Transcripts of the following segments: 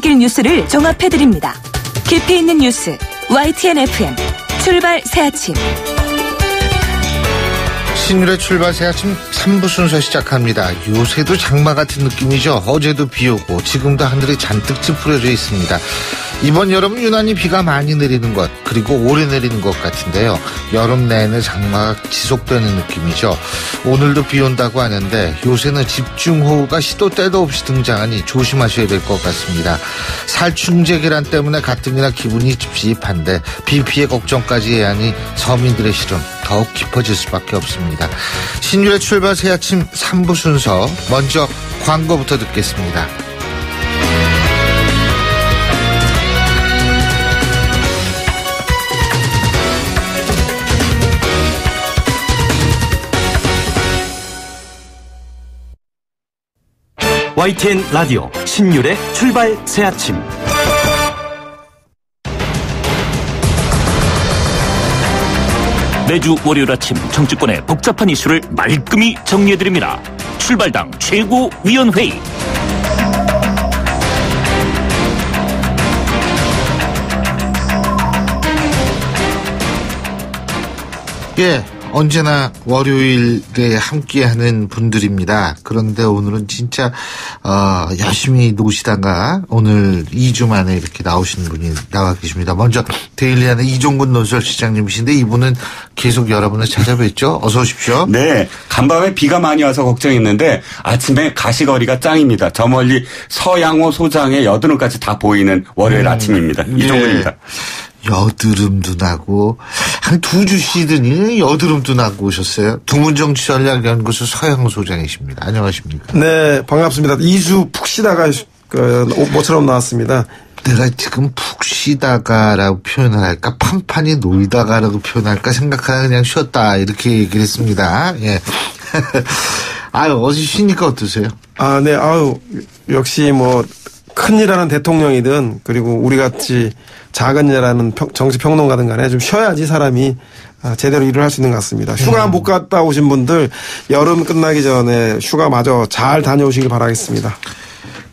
바뀔 뉴스를 종합해드립니다. 깊이 있는 뉴스 YTN FM 출발 새아침. 신율의 출발 새아침 3부 순서 시작합니다. 요새도 장마 같은 느낌이죠. 어제도 비 오고 지금도 하늘이 잔뜩 찌푸려져 있습니다. 이번 여름은 유난히 비가 많이 내리는 것, 그리고 오래 내리는 것 같은데요. 여름 내내 장마가 지속되는 느낌이죠. 오늘도 비 온다고 하는데 요새는 집중호우가 시도 때도 없이 등장하니 조심하셔야 될 것 같습니다. 살충제 계란 때문에 가뜩이나 기분이 찝찝한데 비 피해 걱정까지 해야 하니 서민들의 시름 더욱 깊어질 수밖에 없습니다. 신율의 출발 새아침 3부 순서, 먼저 광고부터 듣겠습니다. YTN 라디오 신율의 출발 새아침. 매주 월요일 아침 정치권의 복잡한 이슈를 말끔히 정리해드립니다. 출발당 최고위원회의. 예, 언제나 월요일에 함께하는 분들입니다. 그런데 오늘은 진짜 열심히 노시다가 오늘 2주 만에 이렇게 나오신 분이 나와 계십니다. 먼저 데일리안의 이종근 논설시장님이신데 이분은 계속 여러분을 찾아뵙죠. 어서 오십시오. 네, 간밤에 비가 많이 와서 걱정했는데 아침에 가시거리가 짱입니다. 저 멀리 서양호 소장의 여드름까지 다 보이는 월요일 아침입니다. 이종근입니다. 여드름도 나고 한 두 주 쉬더니 여드름도 나고 오셨어요. 두문정치전략연구소 서양호 소장이십니다. 안녕하십니까? 네, 반갑습니다. 2주 푹 쉬다가 모처럼 나왔습니다. 내가 지금 푹 쉬다가라고 표현을 할까, 판판히 놀다가라고 표현할까 생각하다 그냥 쉬었다 이렇게 얘기를 했습니다. 예. 어제 쉬니까 어떠세요? 네, 역시 큰일하는 대통령이든 그리고 우리 같이 작은 일하는 정치평론가든 간에 좀 쉬어야지 사람이 제대로 일을 할 수 있는 것 같습니다. 휴가 못 갔다 오신 분들 여름 끝나기 전에 휴가 마저 잘 다녀오시길 바라겠습니다.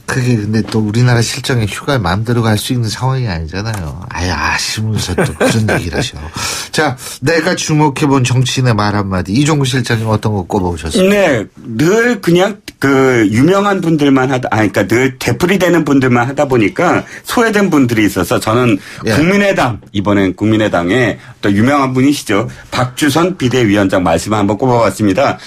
그게 근데 또 우리나라 실정에 휴가를 마음대로 갈 수 있는 상황이 아니잖아요. 아쉬우면서 또 그런 얘기를 하셔. 자, 내가 주목해본 정치인의 말 한마디. 이종근 실장님 어떤 거 꼽아오셨어요? 네, 늘 그냥 유명한 분들만 그러니까 늘 되풀이되는 분들만 하다 보니까 소외된 분들이 있어서 저는 국민의당, 이번엔 국민의당의 또 유명한 분이시죠. 박주선 비대위원장 말씀을 한번 꼽아봤습니다.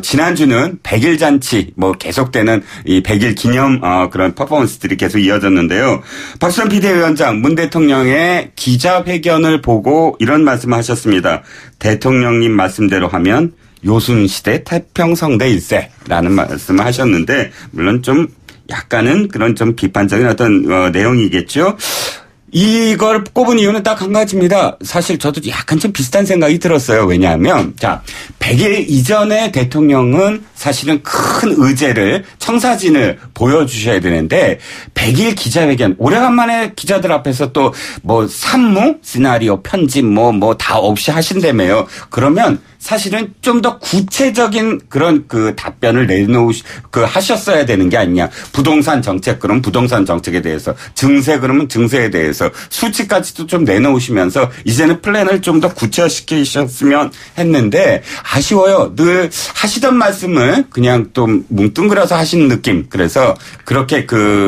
지난주는 100일 잔치, 계속되는 이 100일 기념 그런 퍼포먼스들이 계속 이어졌는데요. 박수현 비대위원장 문 대통령의 기자회견을 보고 이런 말씀을 하셨습니다. 대통령님 말씀대로 하면 요순시대 태평성대 일세라는 말씀을 하셨는데, 물론 좀 약간은 그런 좀 비판적인 어떤 내용이겠죠. 이걸 꼽은 이유는 딱 한 가지입니다. 사실 저도 약간 좀 비슷한 생각이 들었어요. 왜냐하면 100일 이전에 대통령은 사실은 큰 의제를, 청사진을 보여주셔야 되는데 100일 기자회견, 오래간만에 기자들 앞에서 또 산무, 시나리오, 편집 다 없이 하신다며요. 그러면 사실은 좀 더 구체적인 그런 답변을 하셨어야 되는 게 아니냐. 부동산 정책, 그럼 부동산 정책에 대해서, 증세 그러면 증세에 대해서, 수치까지도 좀 내놓으시면서 이제는 플랜을 좀 더 구체화시키셨으면 했는데 아쉬워요. 늘 하시던 말씀을 그냥 좀 뭉뚱그려서 하시는 느낌. 그래서 그렇게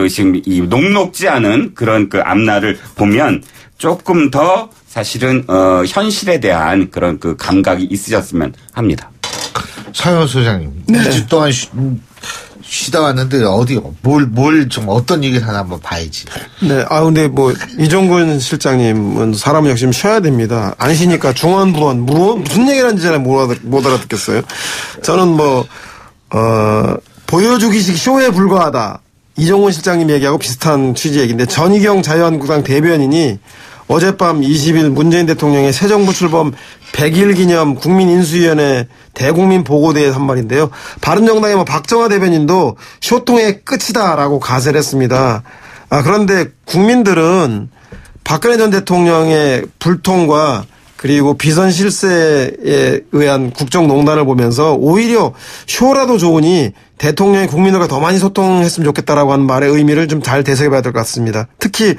지금 이 녹록지 않은 그런 앞날을 보면 조금 더 사실은 현실에 대한 그런 감각이 있으셨으면 합니다. 서영호 소장님, 2주 동안 쉬다 왔는데 어떤 얘기를 하나 한번 봐야지. 네, 근데 이종근 실장님은 사람은 역시 쉬어야 됩니다. 안 쉬니까 중언부언 무슨 얘기를 하는지 잘 못 알아듣겠어요. 저는 보여주기식 쇼에 불과하다. 이종근 실장님 얘기하고 비슷한 취지 얘기인데, 전희경 자유한국당 대변인이 어젯밤 20일 문재인 대통령의 새 정부 출범 100일 기념 국민인수위원회 대국민 보고대에 한 말인데요. 바른정당의 박정화 대변인도 쇼통의 끝이다라고 가세를 했습니다. 그런데 국민들은 박근혜 전 대통령의 불통과 그리고 비선 실세에 의한 국정농단을 보면서 오히려 쇼라도 좋으니 대통령이 국민들과 더 많이 소통했으면 좋겠다라고 하는 말의 의미를 좀 잘 되새겨봐야 될 것 같습니다. 특히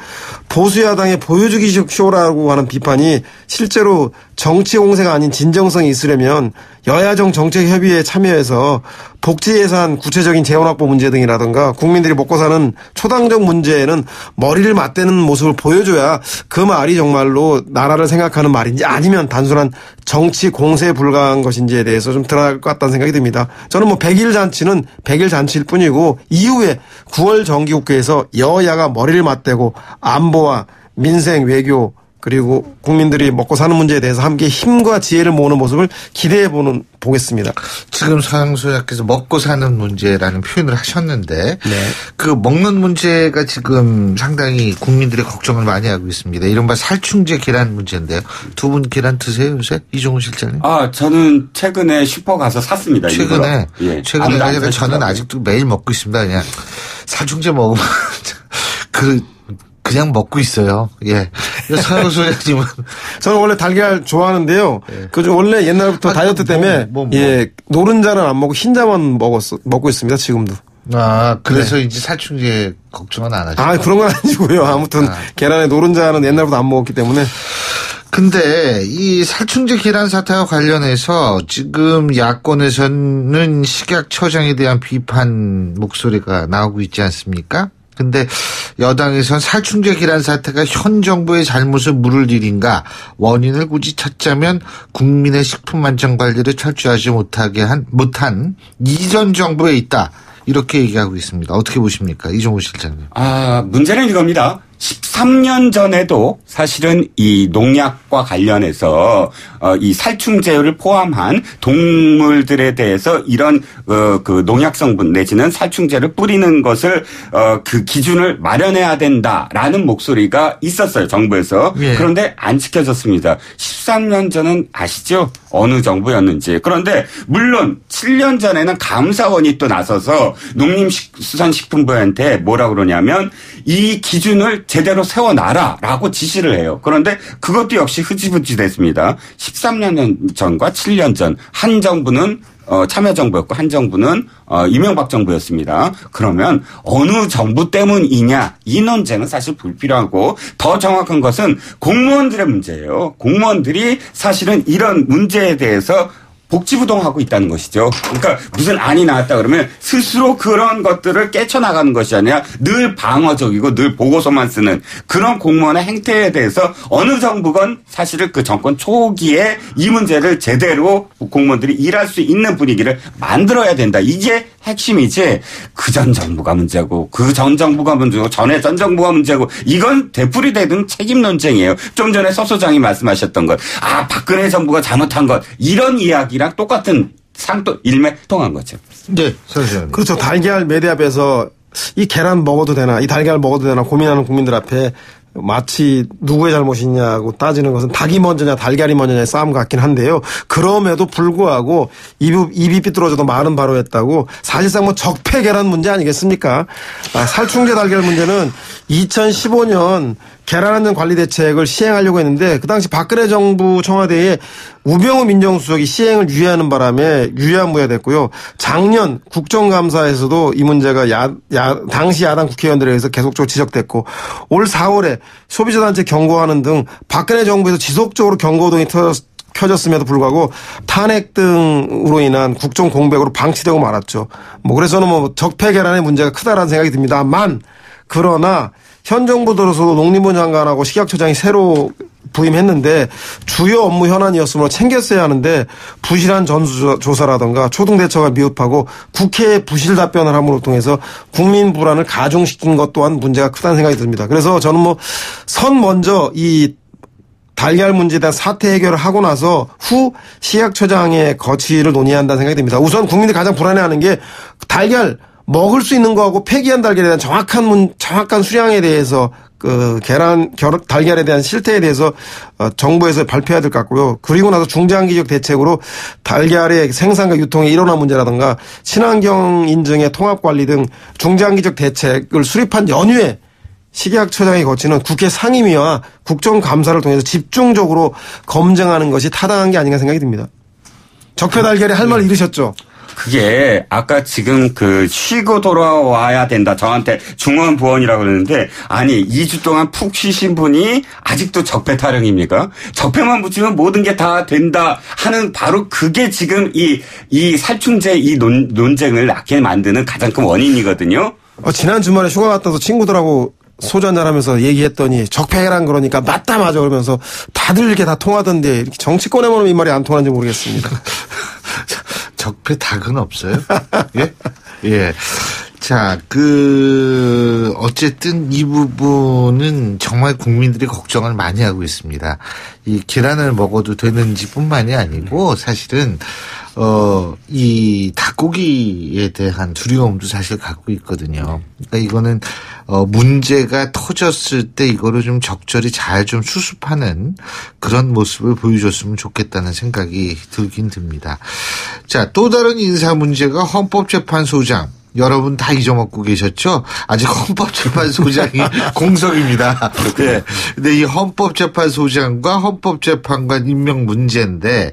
보수야당의 보여주기 쇼라고 하는 비판이 실제로 정치 공세가 아닌 진정성이 있으려면 여야정 정책협의회에 참여해서 복지 예산 구체적인 재원 확보 문제 등이라든가 국민들이 먹고 사는 초당적 문제에는 머리를 맞대는 모습을 보여줘야 그 말이 정말로 나라를 생각하는 말인지 아니면 단순한 정치 공세에 불과한 것인지에 대해서 좀 들어갈 것 같다는 생각이 듭니다. 저는 뭐 100일 잔치는 100일 잔치일 뿐이고 이후에 9월 정기국회에서 여야가 머리를 맞대고 안보와 민생, 외교 그리고 국민들이 먹고 사는 문제에 대해서 함께 힘과 지혜를 모으는 모습을 보겠습니다. 지금 서양수 약께서 먹고 사는 문제라는 표현을 하셨는데 네. 그 먹는 문제가 지금 상당히 국민들의 걱정을 많이 하고 있습니다. 이른바 살충제 계란 문제인데요. 두 분 계란 드세요 요새? 이종훈 실장님? 저는 최근에 슈퍼 가서 샀습니다. 최근에? 예. 최근에 아니라 저는 아직도 매일 먹고 있습니다. 그냥 살충제 먹으면 그냥 먹고 있어요. 예. 서양수 소장님은. 저는 원래 달걀 좋아하는데요. 예. 원래 옛날부터 다이어트 때문에 예, 노른자는 안 먹고 흰자만 먹고 있습니다. 지금도. 그래서 네. 이제 살충제 걱정은 안 하시죠? 그런 건 아니고요. 아무튼 계란에 노른자는 옛날부터 안 먹었기 때문에. 근데 이 살충제 계란 사태와 관련해서 지금 야권에서는 식약처장에 대한 비판 목소리가 나오고 있지 않습니까? 근데 여당에선 살충제 계란 사태가 현 정부의 잘못을 물을 일인가 원인을 굳이 찾자면 국민의 식품안전관리를 철저하지 못한 이전 정부에 있다. 이렇게 얘기하고 있습니다. 어떻게 보십니까? 이종훈 실장님. 문제는 이겁니다. 13년 전에도 사실은 이 농약과 관련해서 이 살충제를 포함한 동물들에 대해서 이런 그 농약 성분 내지는 살충제를 뿌리는 것을 그 기준을 마련해야 된다라는 목소리가 있었어요. 정부에서. 예. 그런데 안 지켜졌습니다. 13년 전은 아시죠? 어느 정부였는지. 그런데 물론 7년 전에는 감사원이 또 나서서 농림수산식품부한테 뭐라 그러냐면 이 기준을 제대로 세워놔라라고 지시를 해요. 그런데 그것도 역시 흐지부지 됐습니다. 13년 전과 7년 전 한 정부는 참여정부였고 한 정부는 이명박 정부였습니다. 그러면 어느 정부 때문이냐 이 논쟁은 사실 불필요하고 더 정확한 것은 공무원들의 문제예요. 공무원들이 사실은 이런 문제에 대해서 복지부동하고 있다는 것이죠. 그러니까 무슨 안이 나왔다 그러면 스스로 그런 것들을 깨쳐나가는 것이 아니라 늘 방어적이고 늘 보고서만 쓰는 그런 공무원의 행태에 대해서 어느 정부건 사실은 그 정권 초기에 이 문제를 제대로 공무원들이 일할 수 있는 분위기를 만들어야 된다. 이게 핵심이지 그 전 정부가 문제고 그 전 정부가 문제고 전에 전 정부가 문제고 이건 되풀이되는 책임 논쟁이에요. 좀 전에 서 소장이 말씀하셨던 것. 박근혜 정부가 잘못한 것. 이런 이야기랑 똑같은 상도 일맥통한 거죠. 네. 선생님. 그렇죠. 달걀 매대 앞에서 이 계란 먹어도 되나 이 달걀 먹어도 되나 고민하는 국민들 앞에 마치 누구의 잘못이냐고 따지는 것은 닭이 먼저냐 달걀이 먼저냐의 싸움 같긴 한데요. 그럼에도 불구하고 입이 삐뚤어져도 말은 바로 했다고 사실상 뭐 적폐 계란 문제 아니겠습니까? 살충제 달걀 문제는 2015년 계란안전관리대책을 시행하려고 했는데 그 당시 박근혜 정부 청와대에 우병우 민정수석이 시행을 유예하는 바람에 유야무야됐고요. 작년 국정감사에서도 이 문제가 당시 야당 국회의원들에 의해서 계속적으로 지적됐고 올 4월에 소비자단체 경고하는 등 박근혜 정부에서 지속적으로 경고등이 켜졌음에도 불구하고 탄핵 등으로 인한 국정 공백으로 방치되고 말았죠. 그래서 저는 적폐 계란의 문제가 크다라는 생각이 듭니다만 그러나 현 정부 들어서도 농림부 장관하고 식약처장이 새로 부임했는데 주요 업무 현안이었으므로 챙겼어야 하는데 부실한 전수조사라든가 초등대처가 미흡하고 국회에 부실 답변을 함으로 통해서 국민 불안을 가중시킨 것 또한 문제가 크다는 생각이 듭니다. 그래서 저는 선 먼저 이 달걀 문제에 대한 사태 해결을 하고 나서 후 식약처장의 거취를 논의한다는 생각이 듭니다. 우선 국민들이 가장 불안해하는 게 달걀 먹을 수 있는 거하고 폐기한 달걀에 대한 정확한 수량에 대해서 달걀에 대한 실태에 대해서 정부에서 발표해야 될 것 같고요. 그리고 나서 중장기적 대책으로 달걀의 생산과 유통에 일어난 문제라든가 친환경 인증의 통합 관리 등 중장기적 대책을 수립한 연후에 식약처장이 거치는 국회 상임위와 국정감사를 통해서 집중적으로 검증하는 것이 타당한 게 아닌가 생각이 듭니다. 적폐 달걀이 할 말을 잃으셨죠? 그게 아까 지금 쉬고 돌아와야 된다. 저한테 중원부원이라고 그러는데 아니 2주 동안 푹 쉬신 분이 아직도 적폐 타령입니까? 적폐만 붙이면 모든 게 다 된다 하는 바로 그게 지금 이 살충제 이 논쟁을 낳게 만드는 가장 큰 원인이거든요. 지난 주말에 휴가 갔다 와서 친구들하고 소주 한잔 하면서 얘기했더니 적폐란 그러니까 맞다 맞아 그러면서 다들 이렇게 다 통하던데 이렇게 정치권에 보면 이 말이 안 통하는지 모르겠습니다. 적폐 닭은 없어요? 예? 예. 자, 어쨌든 이 부분은 정말 국민들이 걱정을 많이 하고 있습니다. 이 계란을 먹어도 되는지 뿐만이 아니고 사실은, 이 닭고기에 대한 두려움도 사실 갖고 있거든요. 그러니까 이거는, 문제가 터졌을 때 이거를 좀 적절히 잘 좀 수습하는 그런 모습을 보여줬으면 좋겠다는 생각이 들긴 듭니다. 자, 또 다른 인사 문제가 헌법재판소장. 여러분 다 잊어먹고 계셨죠? 아직 헌법재판소장이 공석입니다. 네. 근데 이 헌법재판소장과 헌법재판관 임명 문제인데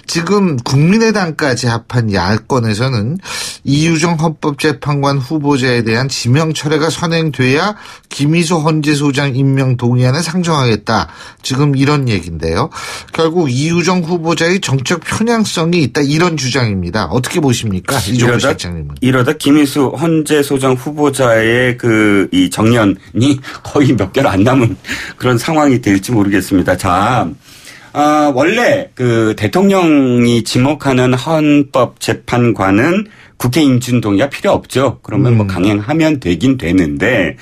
지금 국민의당까지 합한 야권에서는 이유정 헌법재판관 후보자에 대한 지명 철회가 선행돼야 김희수 헌재소장 임명 동의안을 상정하겠다. 지금 이런 얘기인데요. 결국 이유정 후보자의 정책 편향성이 있다. 이런 주장입니다. 어떻게 보십니까? 이종호 실장님은. 이러다 김희수 헌재소장 후보자의 이 정년이 거의 몇 개를 안 남은 그런 상황이 될지 모르겠습니다. 자. 원래 대통령이 지목하는 헌법재판관은 국회 인준 동의가 필요 없죠. 그러면 강행하면 되긴 되는데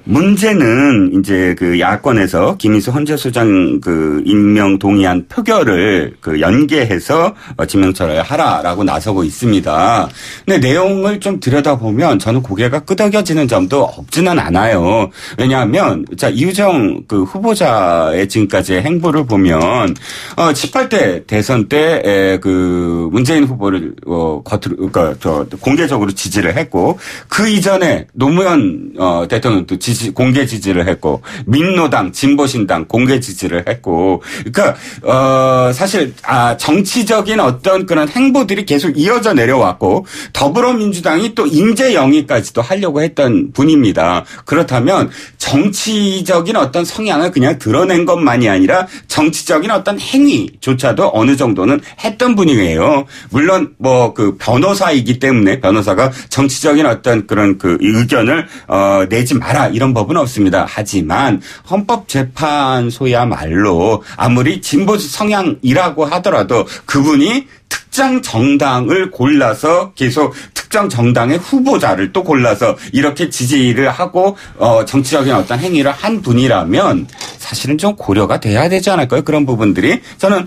문제는 이제 야권에서 김희수 헌재소장 임명 동의안 표결을 연계해서 지명철회를 하라라고 나서고 있습니다. 근데 내용을 좀 들여다보면 저는 고개가 끄덕여지는 점도 없지는 않아요. 왜냐하면 이유정 후보자의 지금까지의 행보를 보면 18대 대선 때 문재인 후보를 공개적으로 지지를 했고 그 이전에 노무현 대통령도 공개 지지를 했고 민노당, 진보신당 공개 지지를 했고 그러니까 사실 정치적인 어떤 그런 행보들이 계속 이어져 내려왔고 더불어민주당이 또 인재 영입까지도 하려고 했던 분입니다. 그렇다면 정치적인 어떤 성향을 그냥 드러낸 것만이 아니라 정치적인 어떤 행위조차도 어느 정도는 했던 분이에요. 물론 변호사이기 때문에 변호사가 정치적인 어떤 그런 의견을 내지 마라 이런 법은 없습니다. 하지만 헌법재판소야말로 아무리 진보 성향이라고 하더라도 그분이 특정 정당을 골라서 계속 특정 정당의 후보자를 또 골라서 이렇게 지지를 하고 정치적인 어떤 행위를 한 분이라면 사실은 좀 고려가 돼야 되지 않을까요? 그런 부분들이 저는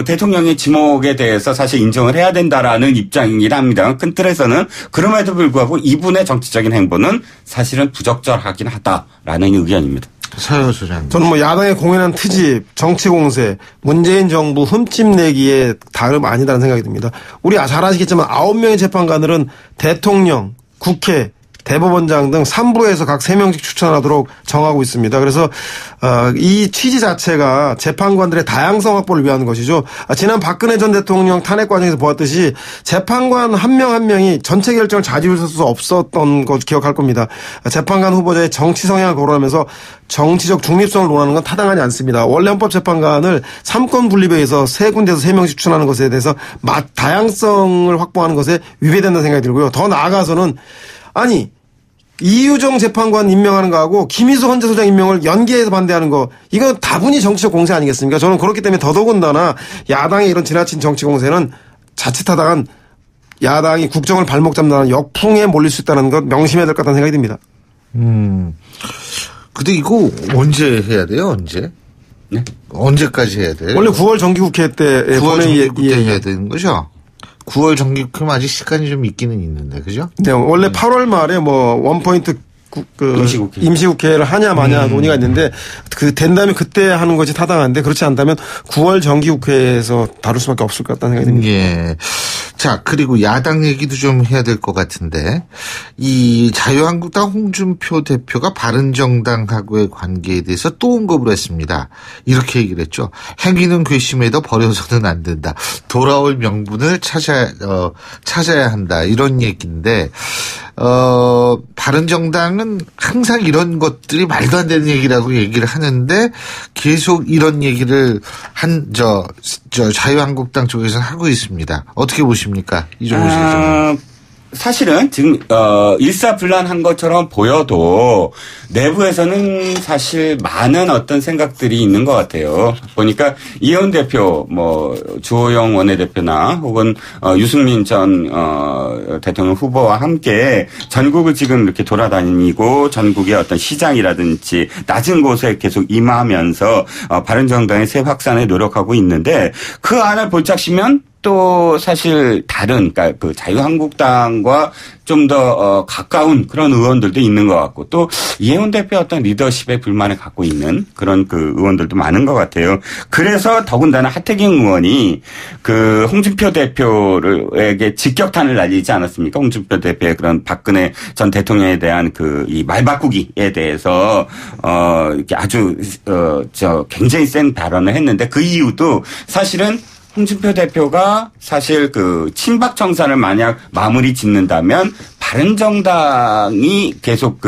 대통령의 지목에 대해서 사실 인정을 해야 된다라는 입장이긴 합니다. 큰 틀에서는 그럼에도 불구하고 이분의 정치적인 행보는 사실은 부적절하긴 하다라는 의견입니다. 서영 소장님. 저는 야당의 공연한 트집, 정치 공세, 문재인 정부 흠집내기에 다름 아니다는 생각이 듭니다. 우리 잘 아시겠지만 9명의 재판관들은 대통령, 국회, 대법원장 등 3부에서 각 3명씩 추천하도록 정하고 있습니다. 그래서 이 취지 자체가 재판관들의 다양성 확보를 위한 것이죠. 지난 박근혜 전 대통령 탄핵 과정에서 보았듯이 재판관 한 명 한 명이 전체 결정을 좌지우지할 수 없었던 것 기억할 겁니다. 재판관 후보자의 정치 성향을 거론하면서 정치적 중립성을 논하는 건 타당하지 않습니다. 원래 헌법재판관을 3권 분립에 의해서 3군데에서 3명씩 추천하는 것에 대해서 다양성을 확보하는 것에 위배된다는 생각이 들고요. 더 나아가서는 이유정 재판관 임명하는 거하고 김희수 헌재소장 임명을 연계해서 반대하는 거 이건 다분히 정치적 공세 아니겠습니까? 저는 그렇기 때문에 더더군다나 야당의 이런 지나친 정치 공세는 자칫하다간 야당이 국정을 발목 잡는 역풍에 몰릴 수 있다는 것 명심해야 될 것 같다는 생각이 듭니다. 근데 이거 언제 해야 돼요? 언제? 네? 언제까지 해야 돼요? 원래 9월 정기국회 때 9월 정기국회 때 해야 되는 거죠? 9월 정기국회면 아직 시간이 좀 있기는 있는데, 그죠? 네, 원래 8월 말에 원포인트 임시국회를 하냐 마냐 논의가 있는데 된다면 그때 하는 것이 타당한데 그렇지 않다면 9월 정기국회에서 다룰 수밖에 없을 것 같다는 생각이 듭니다. 예. 자, 자, 그리고 야당 얘기도 좀 해야 될 것 같은데, 이 자유한국당 홍준표 대표가 바른정당하고의 관계에 대해서 또 언급을 했습니다. 이렇게 얘기를 했죠. 행위는 괘씸해도 버려서는 안 된다. 돌아올 명분을 찾아야 한다. 이런 얘기인데, 바른정당은 항상 이런 것들이 말도 안 되는 얘기라고 얘기를 하는데, 계속 이런 얘기를 자유한국당 쪽에서는 하고 있습니다. 어떻게 보십니까? 이종우 실장님. 사실은 지금 일사불란한 것처럼 보여도 내부에서는 사실 많은 어떤 생각들이 있는 것 같아요. 보니까 이혜원 대표, 주호영 원내대표나 혹은 유승민 전 대통령 후보와 함께 전국을 지금 이렇게 돌아다니고 전국의 어떤 시장이라든지 낮은 곳에 계속 임하면서 바른정당의 새 확산에 노력하고 있는데 그 안을 볼짝시면 또 사실 다른 그러니까 그 자유한국당과 좀 더 가까운 그런 의원들도 있는 것 같고 또 이혜원 대표 어떤 리더십에 불만을 갖고 있는 그런 그 의원들도 많은 것 같아요. 그래서 더군다나 하태경 의원이 그 홍준표 대표에게 직격탄을 날리지 않았습니까? 홍준표 대표의 그런 박근혜 전 대통령에 대한 그 이 말바꾸기에 대해서 이렇게 아주 굉장히 센 발언을 했는데 그 이유도 사실은 홍준표 대표가 사실 그 친박 청산을 만약 마무리 짓는다면 바른정당이 계속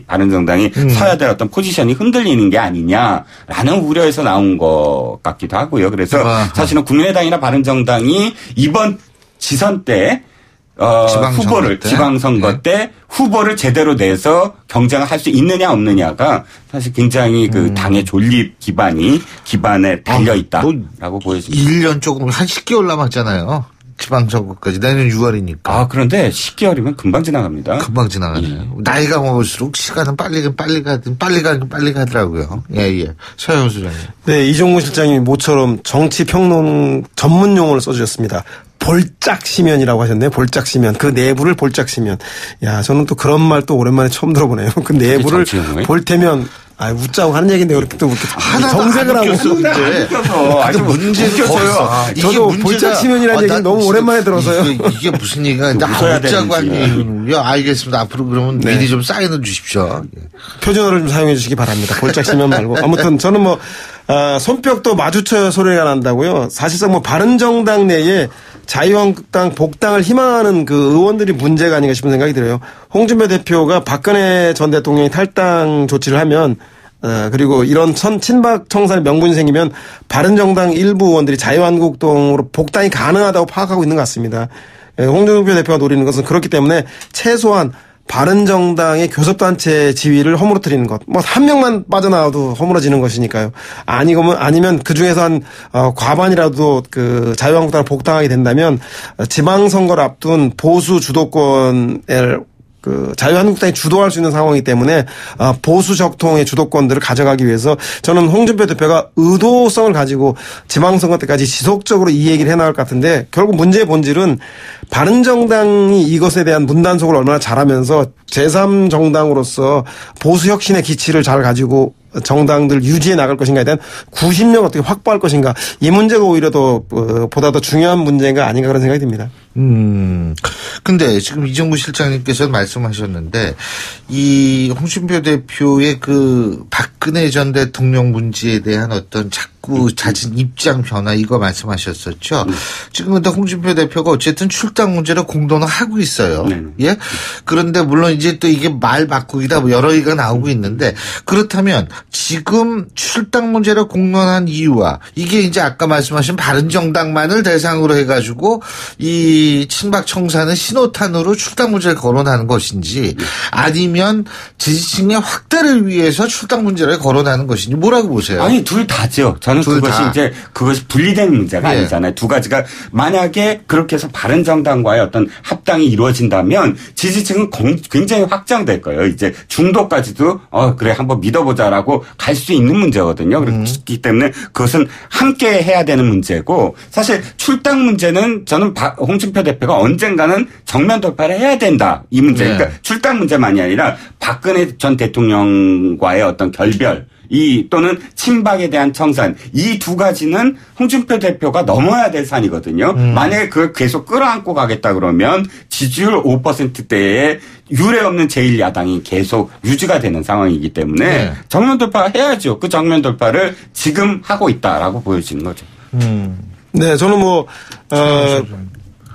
바른정당이 서야 될 어떤 포지션이 흔들리는 게 아니냐라는 우려에서 나온 것 같기도 하고요. 그래서 사실은 국민의당이나 바른정당이 이번 지선 때 지방선거 때 후보를 제대로 내서 경쟁을 할 수 있느냐 없느냐가 사실 굉장히 그 당의 존립 기반에 달려 있다라고 보여집니다. 1년 조금 한 10개월 남았잖아요. 지방선거까지 내년 6월이니까. 그런데 10개월이면 금방 지나갑니다. 금방 지나가네요. 나이가 먹을수록 시간은 빨리 가더라고요. 예. 서영 수장님. 네, 이종무 실장님이 모처럼 정치 평론 전문 용어를 써주셨습니다. 볼짝시면이라고 하셨네요. 볼짝시면. 그 내부를 볼짝시면. 야, 저는 또 그런 말 또 오랜만에 처음 들어보네요. 그 내부를 볼 테면 웃자고 하는 얘기인데 그렇게 또 정색을 하고. 아주 문제가 없어. 저도 볼짝시면이라는 얘기는 너무 오랜만에 들어서요. 이게 무슨 얘기가 웃자고 하는 얘기군요. 알겠습니다. 앞으로 그러면 미리 좀 사인을 주십시오. 표준어를 좀 사용해 주시기 바랍니다. 볼짝시면 말고. 아무튼 저는 손뼉도 마주쳐야 소리가 난다고요. 사실상 바른정당 내에 자유한국당 복당을 희망하는 그 의원들이 문제가 아닌가 싶은 생각이 들어요. 홍준표 대표가 박근혜 전 대통령이 탈당 조치를 하면 그리고 이런 친박 청산의 명분이 생기면 바른정당 일부 의원들이 자유한국당으로 복당이 가능하다고 파악하고 있는 것 같습니다. 홍준표 대표가 노리는 것은 그렇기 때문에 최소한 바른정당의 교섭단체 지위를 허물어뜨리는 것. 한 명만 빠져나와도 허물어지는 것이니까요. 아니면 그 중에서 한 과반이라도 그 자유한국당을 복당하게 된다면 지방선거를 앞둔 보수 주도권을 그 자유한국당이 주도할 수 있는 상황이기 때문에 보수 적통의 주도권들을 가져가기 위해서 저는 홍준표 대표가 의도성을 가지고 지방선거 때까지 지속적으로 이 얘기를 해나갈 것 같은데 결국 문제의 본질은 바른정당이 이것에 대한 문단속을 얼마나 잘하면서 제3정당으로서 보수혁신의 기치를 잘 가지고 정당들 유지해 나갈 것인가에 대한 구심력 어떻게 확보할 것인가 이 문제가 오히려 보다 더 중요한 문제가 아닌가 그런 생각이 듭니다. 근데 지금 이종구 실장님께서 말씀하셨는데 이 홍준표 대표의 그 박근혜 전 대통령 문제에 대한 어떤 자꾸 잦은 입장 변화 이거 말씀하셨었죠. 지금 근데 홍준표 대표가 어쨌든 출당 문제를 공론화 하고 있어요. 예. 그런데 물론 이제 또 이게 말 바꾸기다 여러 얘기가 나오고 있는데 그렇다면 지금 출당 문제를 공론한 이유와 이게 이제 아까 말씀하신 바른정당만을 대상으로 해가지고 이 친박 청산은 신호탄으로 출당 문제를 거론하는 것인지 아니면 지지층의 확대를 위해서 출당 문제를 거론하는 것인지 뭐라고 보세요? 아니 둘 다죠. 저는 그것이 분리된 문제가 아니잖아요. 두 가지가 만약에 그렇게 해서 바른정당과의 어떤 합당이 이루어진다면 지지층은 굉장히 확장될 거예요. 이제 중도까지도 그래 한번 믿어보자라고 갈 수 있는 문제거든요. 그렇기 때문에 그것은 함께 해야 되는 문제고 사실 출당 문제는 저는 홍준표 대표가 언젠가는 정면 돌파를 해야 된다. 이 문제. 그러니까 출당 문제만이 아니라 박근혜 전 대통령과의 어떤 결별 지별 또는 친박에 대한 청산 이 두 가지는 홍준표 대표가 넘어야 될 산이거든요. 만약에 그걸 계속 끌어안고 가겠다 그러면 지지율 5%대에 유례 없는 제1야당이 계속 유지가 되는 상황이기 때문에 네. 정면 돌파해야죠. 그 정면 돌파를 지금 하고 있다라고 보여지는 거죠. 네, 저는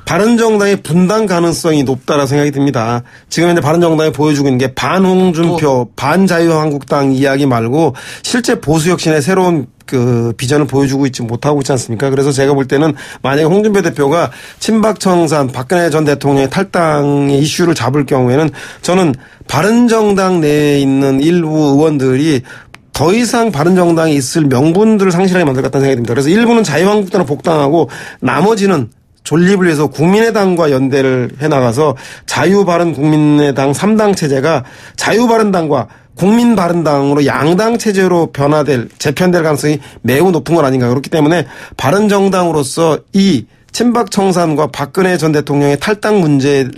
바른정당의 분당 가능성이 높다라고 생각이 듭니다. 지금 현재 바른정당이 보여주고 있는 게 반홍준표, 반자유한국당 이야기 말고 실제 보수혁신의 새로운 그 비전을 보여주고 있지 못하고 있지 않습니까? 그래서 제가 볼 때는 만약에 홍준표 대표가 친박청산, 박근혜 전 대통령의 탈당의 이슈를 잡을 경우에는 저는 바른정당 내에 있는 일부 의원들이 더 이상 바른정당에 있을 명분들을 상실하게 만들 것 같다는 생각이 듭니다. 그래서 일부는 자유한국당을 복당하고 나머지는 존립을 위해서 국민의당과 연대를 해나가서 자유바른국민의당 3당 체제가 자유바른당과 국민바른당으로 양당 체제로 재편될 가능성이 매우 높은 건 아닌가. 그렇기 때문에 바른정당으로서 이 친박청산과 박근혜 전 대통령의 탈당 문제에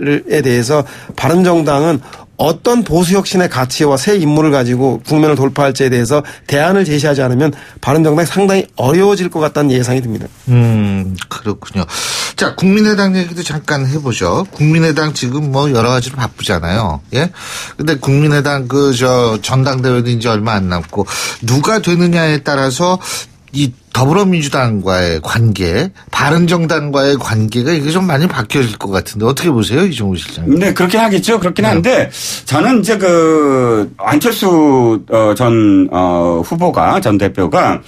대해서 바른정당은 어떤 보수혁신의 가치와 새 인물을 가지고 국면을 돌파할지에 대해서 대안을 제시하지 않으면 바른정당이 상당히 어려워질 것 같다는 예상이 듭니다. 그렇군요. 자, 국민의당 얘기도 잠깐 해보죠. 국민의당 지금 여러 가지로 바쁘잖아요. 예? 근데 국민의당 전당대회도 이제 얼마 안 남고 누가 되느냐에 따라서 이 더불어민주당과의 관계, 바른정당과의 관계가 이게 좀 많이 바뀌어질 것 같은데 어떻게 보세요, 이종우 실장님? 네, 그렇긴 하겠죠. 그렇긴 한데 저는 이제 안철수 전 후보가 전 대표가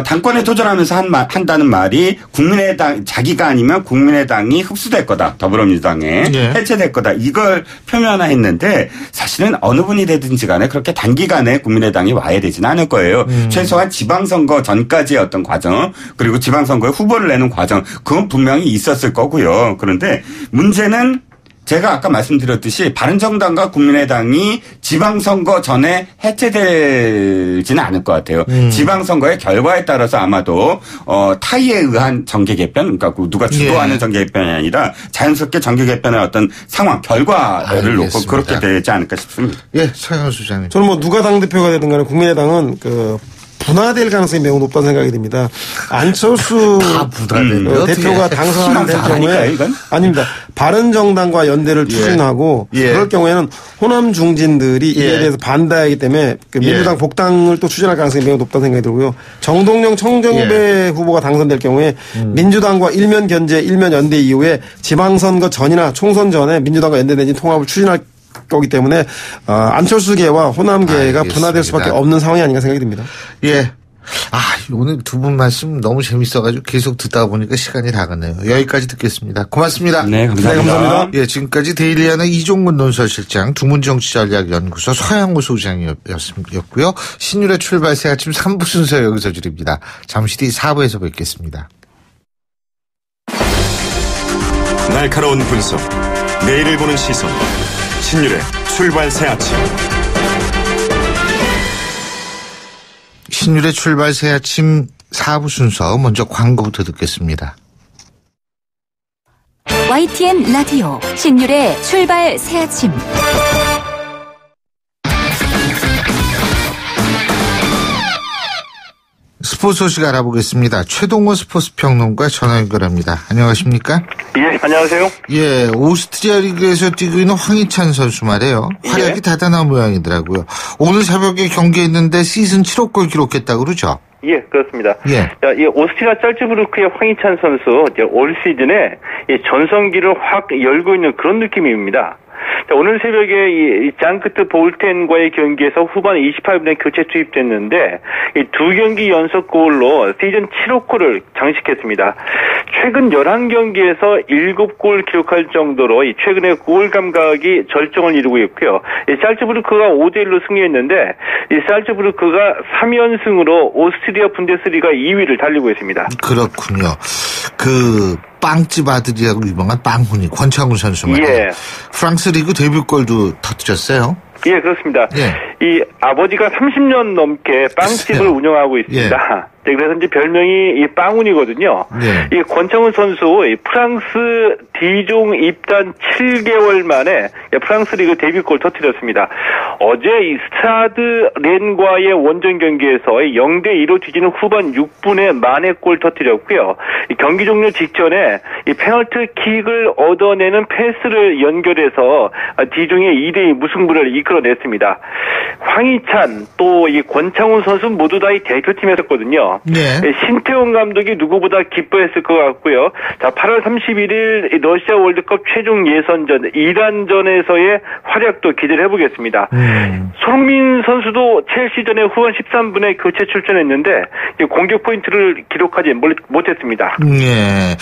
당권에 도전하면서 한다는 말이 국민의당 자기가 아니면 국민의당이 흡수될 거다. 더불어민주당에 네. 해체될 거다. 이걸 표면화했는데 사실은 어느 분이 되든지 간에 그렇게 단기간에 국민의당이 와야 되지는 않을 거예요. 최소한 지방선거 전까지의 어떤 과정 그리고 지방선거에 후보를 내는 과정 그건 분명히 있었을 거고요. 그런데 문제는 제가 아까 말씀드렸듯이 바른정당과 국민의당이 지방선거 전에 해체되지는 않을 것 같아요. 지방선거의 결과에 따라서 아마도 타의에 의한 정계 개편, 그러니까 누가 주도하는 예. 정계 개편이 아니라 자연스럽게 정계 개편의 어떤 상황, 결과를 놓고 그렇게 되지 않을까 싶습니다. 예, 차영호 소장님. 저는 누가 당대표가 되든 간에 국민의당은 분화될 가능성이 매우 높다는 생각이 듭니다. 안철수 대표가 당선될 경우에 아닙니다. 바른정당과 연대를 추진하고 그럴 경우에는 호남 중진들이 이에 대해서 반대하기 때문에 민주당 복당을 또 추진할 가능성이 매우 높다는 생각이 들고요. 정동영 청정배 후보가 당선될 경우에 민주당과 일면 견제, 일면 연대 이후에 지방선거 전이나 총선 전에 민주당과 연대 내진 통합을 추진할 거기 때문에 안철수계와 호남계가 분화될 수밖에 없는 상황이 아닌가 생각이 듭니다. 예. 오늘 두 분 말씀 너무 재밌어가지고 계속 듣다 보니까 시간이 다 갔네요. 여기까지 듣겠습니다. 고맙습니다. 네, 감사합니다. 예, 지금까지 데일리하는 이종근 논설실장, 두문정치전략연구소 서양호 소장이었고요. 신율의 출발 새 아침 3부 순서 여기서 줄입니다. 잠시 뒤 4부에서 뵙겠습니다. 날카로운 분석, 내일을 보는 시선, 신율의 출발 새 아침. 신율의 출발 새 아침 4부 순서 먼저 광고부터 듣겠습니다. YTN 라디오 신율의 출발 새 아침. 스포츠 소식 알아보겠습니다. 최동호 스포츠 평론가 전화 연결합니다. 안녕하십니까? 예, 안녕하세요. 예, 오스트리아 리그에서 뛰고 있는 황희찬 선수 말이에요. 활약이 예. 대단한 모양이더라고요. 오늘 새벽에 경기했는데 시즌 7호 골 기록했다고 그러죠? 예, 그렇습니다. 예. 자, 이 오스트리아 짤츠부르크의 황희찬 선수 올 시즌에 이 전성기를 확 열고 있는 그런 느낌입니다. 자, 오늘 새벽에 이 장크트 볼텐과의 경기에서 후반 28분에 교체 투입됐는데 이 두 경기 연속 골로 시즌 7호 골을 장식했습니다. 최근 11경기에서 7골 기록할 정도로 이 최근에 골 감각이 절정을 이루고 있고요. 이 살츠부르크가 5대1로 승리했는데 이 살츠부르크가 3연승으로 오스트리아 분데스리가 2위를 달리고 있습니다. 그렇군요. 빵집 아들이라고 유명한 빵훈이 권창훈 선수 말이에요. 예. 프랑스 리그 데뷔골도 터뜨렸어요. 예, 그렇습니다. 예. 이 아버지가 30년 넘게 빵집을 운영하고 있습니다. 예. 네, 그래서 이제 별명이 이 빵운이거든요. 네. 이 권창훈 선수 이 프랑스 D종 입단 7개월 만에 프랑스 리그 데뷔골 터뜨렸습니다. 어제 이 스타드 렌과의 원정 경기에서 0대2로 뒤지는 후반 6분에 만회골 터뜨렸고요. 이 경기 종료 직전에 이 페널티 킥을 얻어내는 패스를 연결해서 D종의 2대2 무승부를 이끌어냈습니다. 황희찬 또 이 권창훈 선수 모두 다 이 대표팀에 섰거든요. 네. 신태용 감독이 누구보다 기뻐했을 것 같고요. 자, 8월 31일 러시아 월드컵 최종 예선전 이란전에서의 활약도 기대를 해보겠습니다. 손흥민 선수도 첼시전에 후반 13분에 교체 출전했는데 공격 포인트를 기록하지 못했습니다. 네.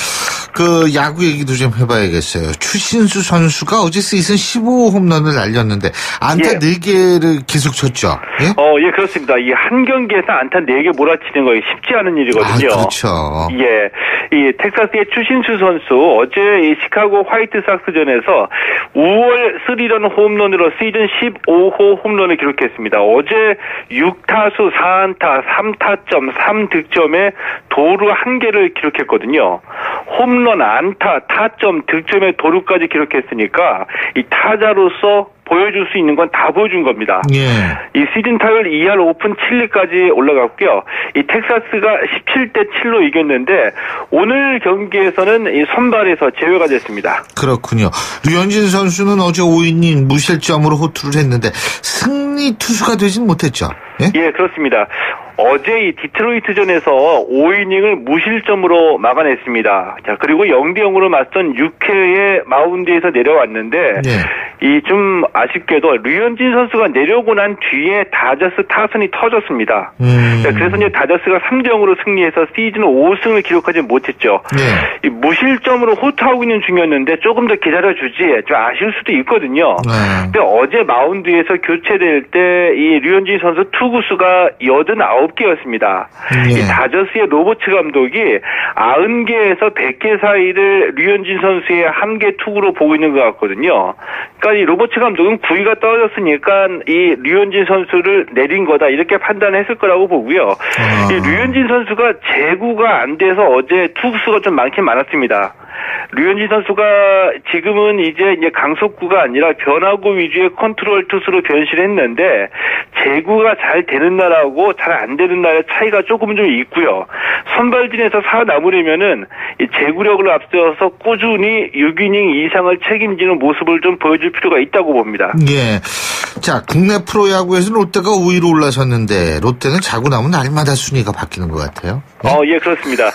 그 야구 얘기도 좀 해봐야겠어요. 추신수 선수가 어제 시즌 15홈런을 날렸는데 안타 4개를 계속 쳤죠. 예? 예, 그렇습니다. 이 한 경기에서 안타 4개 몰아치는 거 쉽지 않은 일이거든요. 그렇죠. 예. 이 텍사스의 추신수 선수 어제 이 시카고 화이트삭스전에서 5월 3런 홈런으로 시즌 15호 홈런을 기록했습니다. 어제 6타수 4안타 3타점 3득점에 도루 1개를 기록했거든요. 홈런, 안타, 타점, 득점에 도루까지 기록했으니까 이 타자로서 보여줄 수 있는 건 다 보여준 겁니다. 예. 이 시즌 타율 2할 오픈 7리까지 올라갔고요. 이 텍사스가 17대7로 이겼는데 오늘 경기에서는 이 선발에서 제외가 됐습니다. 그렇군요. 류현진 선수는 어제 5이닝 무실점으로 호투를 했는데 승리 투수가 되진 못했죠. 예? 예, 그렇습니다. 어제 이 디트로이트전에서 5이닝을 무실점으로 막아냈습니다. 자, 그리고 0대0으로 맞선 6회에 마운드에서 내려왔는데 이 좀 아쉽게도 류현진 선수가 내려오고 난 뒤에 다저스 타선이 터졌습니다. 자, 그래서 이제 다저스가 3대0으로 승리해서 시즌 5승을 기록하지 못했죠. 이 무실점으로 호투하고 있는 중이었는데 조금 더 기다려주지 좀 아쉬울 수도 있거든요. 근데 어제 마운드에서 교체될 때 이 류현진 선수 투구수가 89개였습니다. 이 다저스의 로버츠 감독이 90개에서 100개 사이를 류현진 선수의 1개 투구로 보고 있는 것 같거든요. 그러니까 이 로버츠 감독은 구위가 떨어졌으니까 이 류현진 선수를 내린 거다 이렇게 판단했을 거라고 보고요. 이 류현진 선수가 제구가 안 돼서 어제 투구수가 좀 많긴 많았습니다. 류현진 선수가 지금은 이제 강속구가 아니라 변화구 위주의 컨트롤 투수로 변신했는데 제구가 잘 되는 날하고 잘 안 되는 날의 차이가 조금 좀 있고요. 선발진에서 살아남으려면은 이 제구력을 앞세워서 꾸준히 6이닝 이상을 책임지는 모습을 좀 보여줄 필요가 있다고 봅니다. 예. 자, 국내 프로야구에서는 롯데가 5위로 올라섰는데 롯데는 자고 나면 날마다 순위가 바뀌는 것 같아요. 예, 그렇습니다.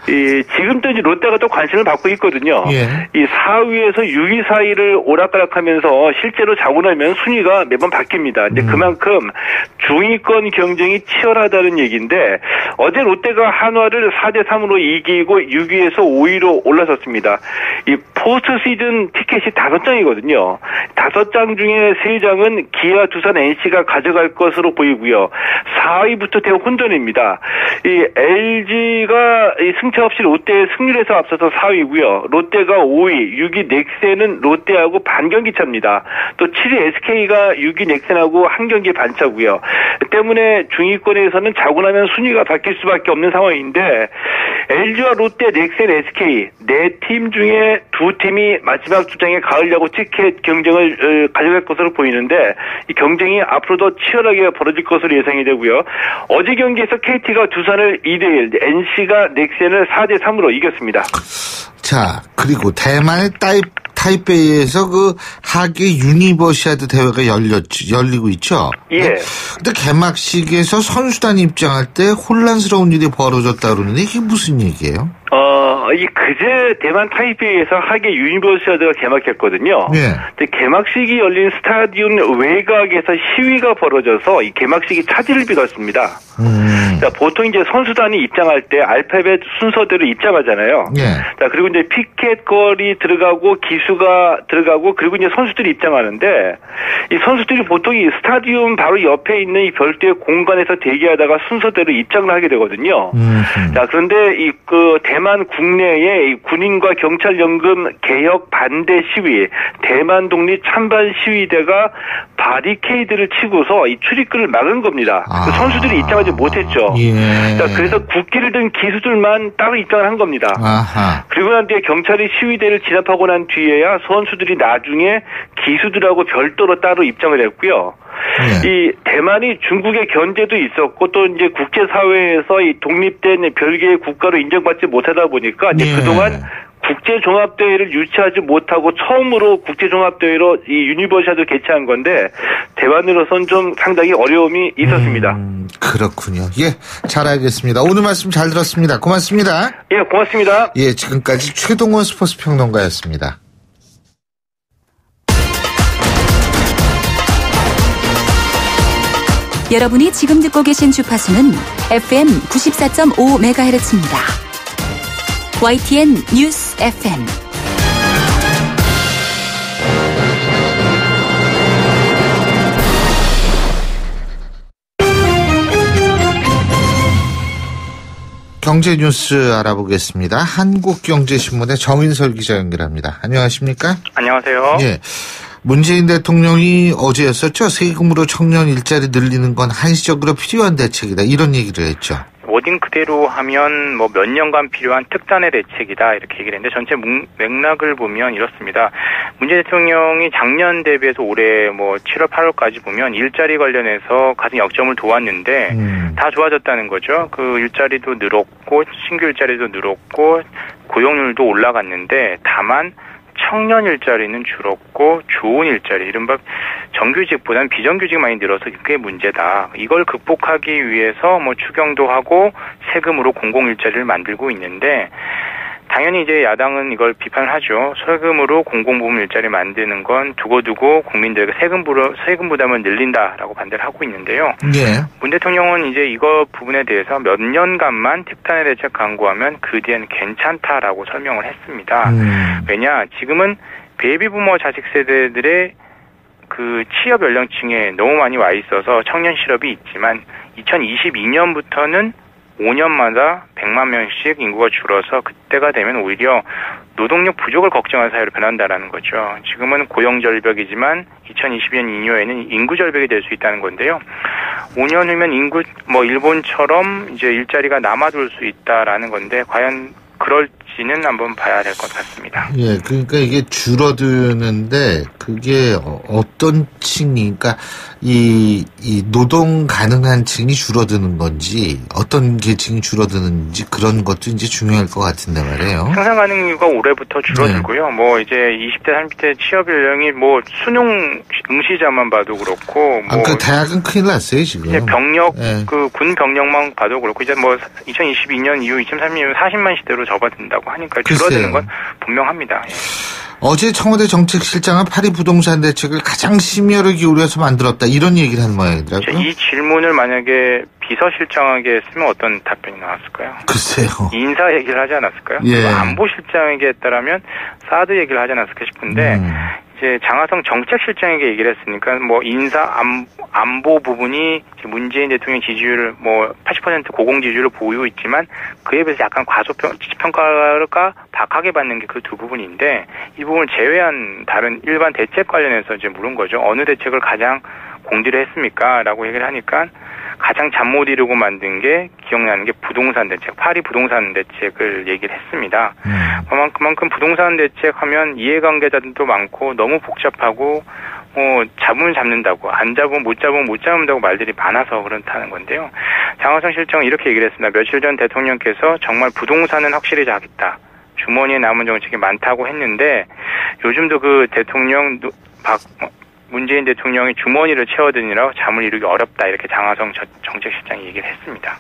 지금도 이제 롯데가 또 관심을 받고 있거든요. 예. 이 4위에서 6위 사이를 오락가락하면서 실제로 자고 나면 순위가 매번 바뀝니다. 근데 그만큼 중위권 경쟁이 치열하다는 얘기인데 어제 롯데가 한화를 4대3으로 이기고 6위에서 5위로 올라섰습니다. 이 포스트 시즌 티켓이 5장이거든요. 5장 중에 3장은 기아, 두산, NC가 가져갈 것으로 보이고요. 4위부터 대혼돈입니다. 이 LG가 승차 없이 롯데의 승률에서 앞서서 4위고요. 롯데가 5위, 6위 넥센은 롯데하고 반경기 차입니다. 또 7위 SK가 6위 넥센하고 한 경기 반차고요. 때문에 중위권에서는 자고 나면 순위가 바뀔 수밖에 없는 상황인데 LG와 롯데, 넥센, SK 4팀 중에 2팀이 마지막 2장의 가을 야구 티켓 경쟁을 가져갈 것으로 보이는데 이 경쟁이 앞으로 더 치열하게 벌어질 것으로 예상이 되고요. 어제 경기에서 KT가 두산을 2대1, NC가 넥센을 4대3으로 이겼습니다. 자, 그리고 대만의 타이베이에서 그 하계 유니버시아드 대회가 열리고 있죠. 예. 근데 개막식에서 선수단이 입장할 때 혼란스러운 일이 벌어졌다 그러는데 이게 무슨 얘기예요? 이 그제 대만 타이베이에서 하계 유니버시아드가 개막했거든요. 네. 근데 개막식이 열린 스타디움 외곽에서 시위가 벌어져서 이 개막식이 차질을 빚었습니다. 자, 보통 이제 선수단이 입장할 때 알파벳 순서대로 입장하잖아요. 네. 자, 그리고 이제 피켓 거리 들어가고 기수가 들어가고 그리고 이제 선수들이 입장하는데 이 선수들이 보통 이 스타디움 바로 옆에 있는 이 별도의 공간에서 대기하다가 순서대로 입장을 하게 되거든요. 자, 그런데 이 대만 국내의 군인과 경찰 연금 개혁 반대 시위, 대만 독립 찬반 시위대가 바리케이드를 치고서 이 출입구를 막은 겁니다. 그 선수들이 입장하지 못했죠. 예. 그래서 국기를 든 기수들만 따로 입장을 한 겁니다. 아하. 그리고 난 뒤에 경찰이 시위대를 진압하고 난 뒤에야 선수들이 나중에 기수들하고 별도로 따로 입장을 했고요. 예. 이 대만이 중국의 견제도 있었고 또 이제 국제사회에서 이 독립된 별개의 국가로 인정받지 못하다 보니까 이제 예. 그동안 국제종합대회를 유치하지 못하고 처음으로 국제종합대회로 이 유니버시아드를 개최한 건데 대만으로서는 좀 상당히 어려움이 있었습니다. 그렇군요. 예, 잘 알겠습니다. 오늘 말씀 잘 들었습니다. 고맙습니다. 예, 고맙습니다. 예, 지금까지 최동원 스포츠 평론가였습니다. 여러분이 지금 듣고 계신 주파수는 FM 94.5MHz입니다. YTN 뉴스 FM. 경제 뉴스 알아보겠습니다. 한국경제신문의 정인설 기자 연결합니다. 안녕하십니까? 안녕하세요. 예. 문재인 대통령이 어제였었죠. 세금으로 청년 일자리 늘리는 건 한시적으로 필요한 대책이다. 이런 얘기를 했죠. 워딩 그대로 하면 뭐 몇 년간 필요한 특단의 대책이다 이렇게 얘기를 했는데 전체 맥락을 보면 이렇습니다. 문재인 대통령이 작년 대비해서 올해 뭐 7월 8월까지 보면 일자리 관련해서 가장 역점을 두었는데 다 좋아졌다는 거죠. 그 일자리도 늘었고 신규 일자리도 늘었고 고용률도 올라갔는데 다만 청년 일자리는 줄었고 좋은 일자리, 이른바 정규직보다는 비정규직 많이 늘어서 그게 문제다. 이걸 극복하기 위해서 뭐 추경도 하고 세금으로 공공 일자리를 만들고 있는데 당연히 이제 야당은 이걸 비판을 하죠. 세금으로 공공부문 일자리 만드는 건 두고두고 국민들에게 세금 부담을 늘린다라고 반대를 하고 있는데요. 예. 문 대통령은 이제 이거 부분에 대해서 몇 년간만 특단의 대책 강구하면 그 뒤엔 괜찮다라고 설명을 했습니다. 왜냐, 지금은 베이비부머 자식 세대들의 그 취업 연령층에 너무 많이 와 있어서 청년 실업이 있지만 2022년부터는 5년마다 100만 명씩 인구가 줄어서 그때가 되면 오히려 노동력 부족을 걱정하는 사회로 변한다라는 거죠. 지금은 고용절벽이지만 2020년 이후에는 인구절벽이 될 수 있다는 건데요. 5년 후면 일본처럼 이제 일자리가 남아돌 수 있다라는 건데 과연 그럴지는 한번 봐야 될 것 같습니다. 예, 그러니까 이게 줄어드는데 그게 어떤 층이, 그러니까 이 노동 가능한 층이 줄어드는 건지 어떤 계층이 줄어드는지 그런 것도 이제 중요할 것 같은데 말이에요. 생산 가능 인구가 올해부터 줄어들고요. 네. 뭐 이제 20대, 30대 취업 연령이 뭐 수능 응시자만 봐도 그렇고, 뭐 그 대학은 큰일 났어요 지금. 이제 병력, 네. 그 군 병력만 봐도 그렇고 이제 뭐 2022년 이후 2030년 40만 시대로 접어든다고 하니까 줄어드는 건 분명합니다. 예. 어제 청와대 정책실장은 파리 부동산 대책을 가장 심혈을 기울여서 만들었다 이런 얘기를 한 모양이더라고요. 이 질문을 만약에 비서실장에게 했으면 어떤 답변이 나왔을까요? 글쎄요. 인사 얘기를 하지 않았을까요? 예. 안보실장에게 했다라면 사드 얘기를 하지 않았을까 싶은데 이제 장하성 정책실장에게 얘기를 했으니까 뭐 인사 안보 부분이 문재인 대통령 지지율을 뭐 80% 고공 지지율을 보이고 있지만 그에 비해서 약간 과소평가가 박하게 받는 게 그 두 부분인데 이 부분을 제외한 다른 일반 대책 관련해서 이제 물은 거죠. 어느 대책을 가장 공들여 했습니까? 라고 얘기를 하니까 가장 잠 못 이루고 만든 게 기억나는 게 부동산 대책, 파리 부동산 대책을 얘기를 했습니다. 그만큼 부동산 대책하면 이해관계자들도 많고 너무 복잡하고 잡으면 잡는다고, 안 잡으면 못 잡는다고 말들이 많아서 그렇다는 건데요. 장하성 실장은 이렇게 얘기를 했습니다. 며칠 전 대통령께서 정말 부동산은 확실히 잡겠다. 주머니에 남은 정책이 많다고 했는데 요즘도 그 대통령 문재인 대통령이 주머니를 채워드느라 잠을 이루기 어렵다 이렇게 장하성 정책실장이 얘기를 했습니다.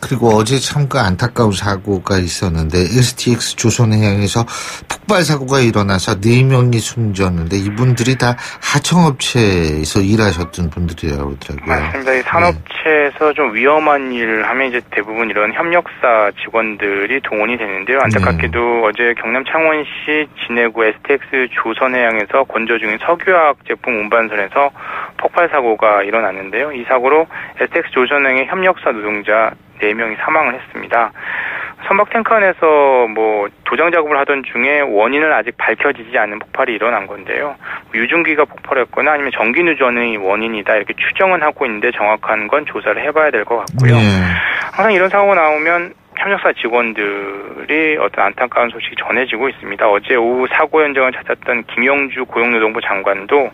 그리고 어제 참 그 안타까운 사고가 있었는데 STX 조선해양에서 폭발 사고가 일어나서 4명이 숨졌는데 이분들이 다 하청업체에서 일하셨던 분들이라고 하더라고요. 맞습니다. 이 산업체에서 좀 위험한 일을 하면 이제 대부분 이런 협력사 직원들이 동원이 되는데요. 안타깝게도 어제 경남 창원시 진해구 STX 조선해양에서 건조 중인 석유화학 제품 운반선에서 폭발 사고가 일어났는데요. 이 사고로 STX 조선해양의 협력사 노동자 4명이 사망을 했습니다. 선박탱크 안에서 뭐 도장 작업을 하던 중에 원인은 아직 밝혀지지 않은 폭발이 일어난 건데요. 유증기가 폭발했거나 아니면 전기 누전의 원인이다 이렇게 추정은 하고 있는데 정확한 건 조사를 해봐야 될 것 같고요. 항상 이런 사고가 나오면 협력사 직원들이 어떤 안타까운 소식이 전해지고 있습니다. 어제 오후 사고 현장을 찾았던 김영주 고용노동부 장관도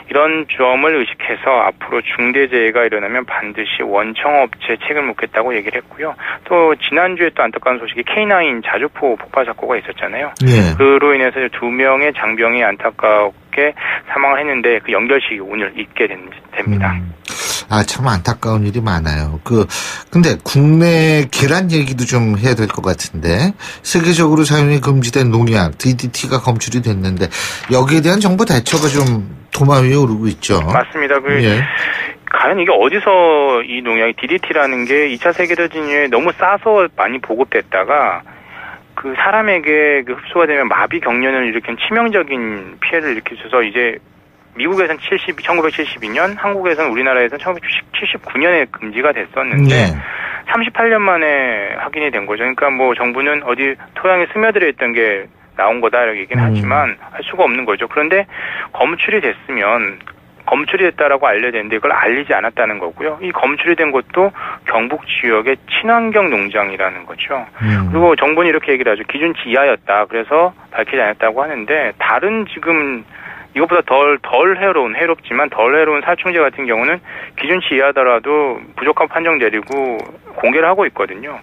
이런 점을 의식해서 앞으로 중대재해가 일어나면 반드시 원청업체에 책임을 묻겠다고 얘기를 했고요. 또 지난주에 또 안타까운 소식이 K9 자주포 폭발 사고가 있었잖아요. 그로 인해서 2명의 장병이 안타깝게 사망을 했는데 그 연결식이 오늘 있게 됩니다. 참 안타까운 일이 많아요. 근데 국내 계란 얘기도 좀 해야 될 것 같은데, 세계적으로 사용이 금지된 농약, DDT가 검출이 됐는데, 여기에 대한 정부 대처가 좀 도마 위에 오르고 있죠. 맞습니다. 과연 이게 어디서 이 농약이 DDT라는 게 2차 세계대전 이후에 너무 싸서 많이 보급됐다가, 그 사람에게 흡수가 되면 마비 경련을 일으킨 치명적인 피해를 일으켜줘서 이제 미국에서는 1972년, 한국에서는 우리나라에서는 1979년에 금지가 됐었는데 38년 만에 확인이 된 거죠. 그러니까 뭐 정부는 어디 토양에 스며들어 있던 게 나온 거다 이렇게 얘기는 하지만 할 수가 없는 거죠. 그런데 검출이 됐다라고 알려졌는데 이걸 알리지 않았다는 거고요. 이 검출이 된 것도 경북 지역의 친환경 농장이라는 거죠. 그리고 정부는 이렇게 얘기를 하죠. 기준치 이하였다. 그래서 밝히지 않았다고 하는데 다른 지금 이것보다 해롭지만 덜 해로운 살충제 같은 경우는 기준치 이하더라도 부족한 판정 내리고 공개를 하고 있거든요.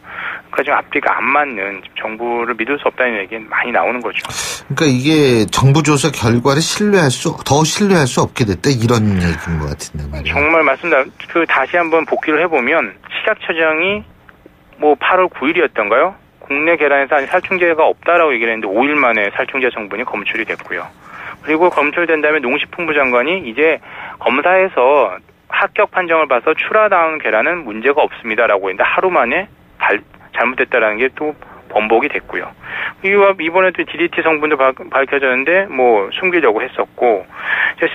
그러니까 지금 앞뒤가 안 맞는 정부를 믿을 수 없다는 얘기는 많이 나오는 거죠. 그러니까 이게 정부 조사 결과를 더 신뢰할 수 없게 됐다 이런 얘기인 것 같은데 말이에요. 정말 맞습니다. 다시 한번 복기를 해보면 식약처장이 뭐 8월 9일이었던가요? 국내 계란에서 아직 살충제가 없다라고 얘기를 했는데 5일 만에 살충제 성분이 검출이 됐고요. 그리고 검출된 다음에 농식품부 장관이 이제 검사에서 합격 판정을 봐서 출하당한 계란은 문제가 없습니다라고 했는데 하루 만에 잘못됐다라는 게 또 번복이 됐고요. 이번에도 DDT 성분도 밝혀졌는데 뭐 숨기려고 했었고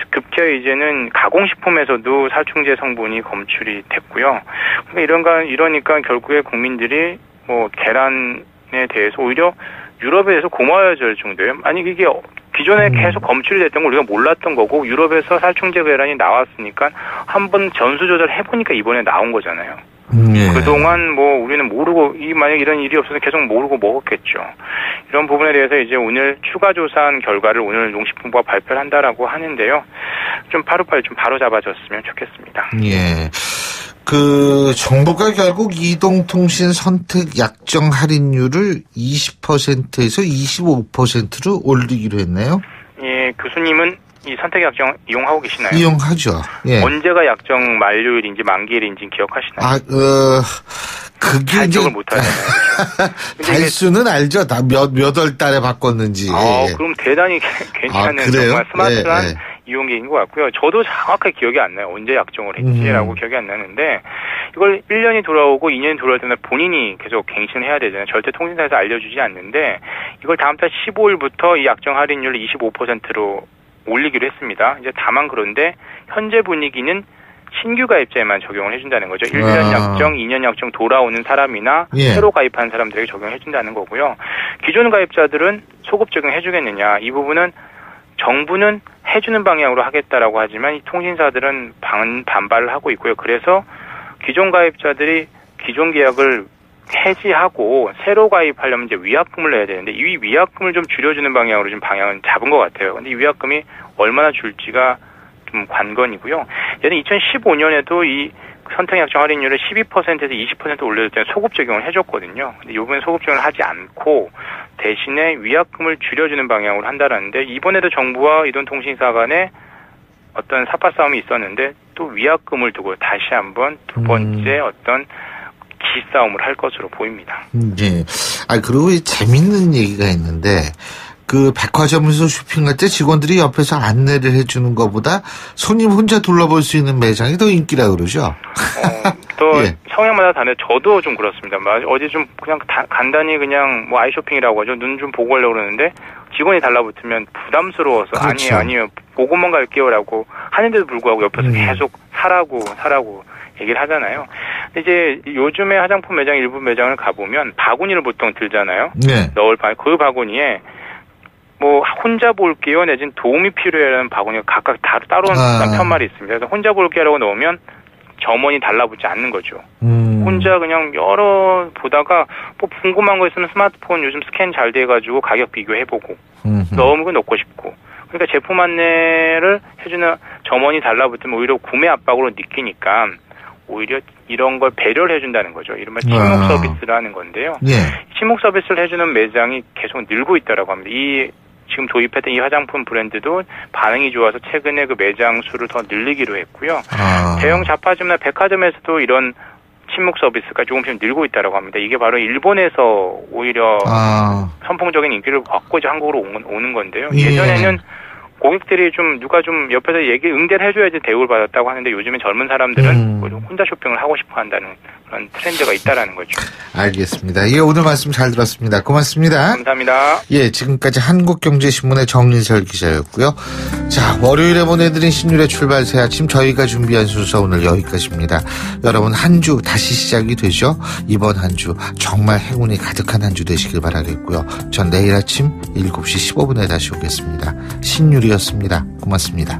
급기야 이제는 가공식품에서도 살충제 성분이 검출이 됐고요. 이러니까 결국에 국민들이 뭐 계란에 대해서 오히려 유럽에 대해서 고마워질 정도예요. 아니 이게 기존에 계속 검출이 됐던 걸 우리가 몰랐던 거고 유럽에서 살충제 계란이 나왔으니까 한번 전수조사를 해보니까 이번에 나온 거잖아요. 그동안 뭐 우리는 모르고 만약 이런 일이 없어서 계속 모르고 먹었겠죠. 이런 부분에 대해서 이제 오늘 추가 조사한 결과를 오늘 농식품부가 발표를 한다라고 하는데요. 좀 바로 잡아줬으면 좋겠습니다. 정부가 결국 이동통신 선택 약정 할인율을 20%에서 25%로 올리기로 했네요. 예, 교수님은 이 선택 약정 이용하고 계시나요? 이용하죠. 언제가 약정 만료일인지 만기일인지 기억하시나요? 그게 이제 못 하잖아요. 달수는 알죠. 다 몇 월 달에 바꿨는지. 그럼 대단히 괜찮은 정말 스마트한 이용기인 것 같고요. 저도 정확하게 기억이 안 나요. 언제 약정을 했지라고 기억이 안 나는데 이걸 1년이 돌아오고 2년이 돌아올 때는 본인이 계속 갱신을 해야 되잖아요. 절대 통신사에서 알려주지 않는데 이걸 다음 달 15일부터 이 약정 할인율을 25%로 올리기로 했습니다. 이제 다만 그런데 현재 분위기는 신규 가입자에만 적용을 해준다는 거죠. 1년 약정, 2년 약정 돌아오는 사람이나 새로 가입한 사람들에게 적용을 해준다는 거고요. 기존 가입자들은 소급 적용해주겠느냐. 이 부분은 정부는 해주는 방향으로 하겠다라고 하지만 이 통신사들은 반발을 하고 있고요. 그래서 기존 가입자들이 기존 계약을 해지하고 새로 가입하려면 이제 위약금을 내야 되는데 이 위약금을 좀 줄여주는 방향으로 지금 방향은 잡은 것 같아요. 근데 이 위약금이 얼마나 줄지가 좀 관건이고요. 예는 2015년에도 이 선택약정 할인율을 12%에서 20% 올려줄 때는 소급 적용을 해줬거든요. 근데 이번에 소급 적용을 하지 않고 대신에 위약금을 줄여주는 방향으로 한다라는데 이번에도 정부와 이동통신사 간에 어떤 삽바 싸움이 있었는데 또 위약금을 두고 다시 한번 두 번째 어떤 기싸움을 할 것으로 보입니다. 그리고 재밌는 얘기가 있는데 백화점에서 쇼핑할 때 직원들이 옆에서 안내를 해주는 것보다 손님 혼자 둘러볼 수 있는 매장이 더 인기라 그러죠. 또 성향마다 다른데 저도 좀 그렇습니다. 어제 좀 그냥 간단히 그냥 뭐 아이쇼핑이라고 하죠. 눈 좀 보고 가려고 그러는데 직원이 달라붙으면 부담스러워서 그렇죠. 아니요 보고만 갈게요라고 하는데도 불구하고 옆에서 계속 사라고 얘기를 하잖아요. 이제 요즘에 화장품 매장 일부 매장을 가보면 바구니를 보통 들잖아요. 네. 넣을 그 바구니에 뭐 혼자 볼게요 내지는 도움이 필요해라는 바구니가 각각 따로 편말이 있습니다. 그래서 혼자 볼게요라고 넣으면 점원이 달라붙지 않는 거죠. 혼자 그냥 여러 보다가 뭐 궁금한 거 있으면 스마트폰 요즘 스캔 잘 돼가지고 가격 비교해보고 넣으면 넣고 싶고. 그러니까 제품 안내를 해주는 점원이 달라붙으면 오히려 구매 압박으로 느끼니까 오히려 이런 걸 배려를 해준다는 거죠. 이른바 친목 서비스를 하는 건데요. 예. 친목 서비스를 해주는 매장이 계속 늘고 있다라고 합니다. 지금 도입했던 이 화장품 브랜드도 반응이 좋아서 최근에 그 매장 수를 더 늘리기로 했고요. 대형 잡화점이나 백화점에서도 이런 친목 서비스가 조금씩 늘고 있다라고 합니다. 이게 바로 일본에서 오히려 선풍적인 인기를 받고 이제 한국으로 오는 건데요. 예전에는 고객들이 누가 옆에서 응대를 해줘야지 대우를 받았다고 하는데 요즘에 젊은 사람들은 혼자 쇼핑을 하고 싶어 한다는 그런 트렌드가 있다라는 거죠. 알겠습니다. 예, 오늘 말씀 잘 들었습니다. 고맙습니다. 감사합니다. 예, 지금까지 한국경제신문의 정인설 기자였고요. 자, 월요일에 보내드린 신율의 출발 새 아침 저희가 준비한 순서 오늘 여기까지입니다. 여러분 한 주 다시 시작이 되죠. 이번 한 주 정말 행운이 가득한 한 주 되시길 바라겠고요. 전 내일 아침 7시 15분에 다시 오겠습니다. 신율이었습니다. 고맙습니다.